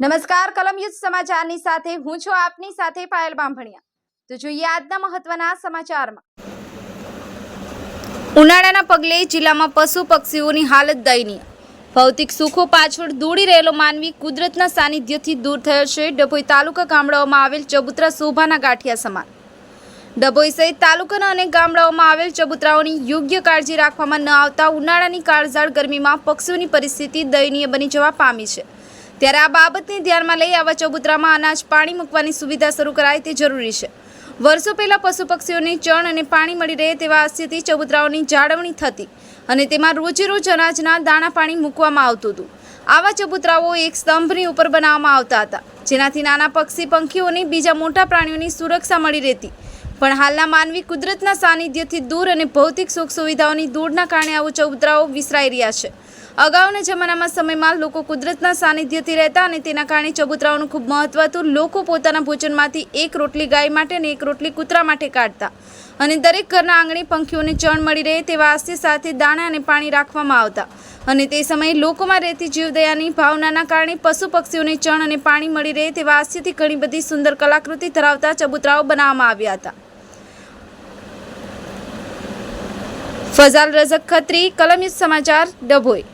નમસ્કાર કલમ યુદ્ધ સમાચારની સાથે હું છું આપની સાથે પાયલ બાંભણિયા। તો જોઈએ આજના મહત્વના સમાચારમાં। ઉનાળાના પગલે જિલ્લામાં પશુ પક્ષીઓની હાલત દયનીય। ભૌતિક સુખો પાછળ દોડી રહેલો માનવી કુદરતના સાનિધ્યથી દૂર થયો છે। ડભોઈ તાલુકા ગામડાઓમાં આવેલ ચબુતરા શોભાના ગાંઠિયા સમાન। ડભોઈ સહિત તાલુકાના અનેક ગામડાઓમાં આવેલ ચબુતરાઓની યોગ્ય કાળજી રાખવામાં ન આવતા ઉનાળાની કાળઝાળ ગરમીમાં પક્ષીઓની પરિસ્થિતિ દયનીય બની જવા પામી છે। ત્યારે આ બાબતને ધ્યાનમાં લઈ આવા ચબુતરામાં અનાજ પાણી મૂકવાની સુવિધા શરૂ કરાય તે જરૂરી છે। વર્ષો પહેલા પશુ પક્ષીઓને ચણ અને પાણી મળી રહે તેવા આશયથી ચબુતરાઓની જાળવણી થતી અને તેમાં રોજે રોજ અનાજના દાણા પાણી મૂકવામાં આવતું હતું। આવા ચબુતરાઓ એક સ્તંભની ઉપર બનાવવામાં આવતા હતા, જેનાથી નાના પક્ષી પંખીઓને બીજા મોટા પ્રાણીઓની સુરક્ષા મળી રહેતી। પણ હાલના માનવી કુદરતના સાનિધ્યથી દૂર અને ભૌતિક સુખ સુવિધાઓની દૂરના કારણે આવા ચબુતરાઓ વિસરાઈ રહ્યા છે। અગાઉના જમાનામાં સમયમાં લોકો કુદરતના સાનિધ્યથી રહેતા અને તેના કારણે ચબુતરાઓનું ખૂબ મહત્વ હતું। લોકો પોતાના ભોજનમાંથી એક રોટલી ગાય માટે અને એક રોટલી કૂતરા માટે કાઢતા અને દરેક ઘરના આંગણે પંખીઓને ચણ મળી રહે તેવા આશય સાથે દાણા અને પાણી રાખવામાં આવતા અને તે સમયે લોકોમાં રહેતી જીવદયાની ભાવનાના કારણે પશુ પક્ષીઓને ચણ અને પાણી મળી રહે તેવા આશયથી ઘણી બધી સુંદર કલાકૃતિ ધરાવતા ચબુતરાઓ બનાવવામાં આવ્યા હતા। ફઝાલ રઝક ખત્રી, કલમ યુદ્ધ સમાચાર, ડભોઈ।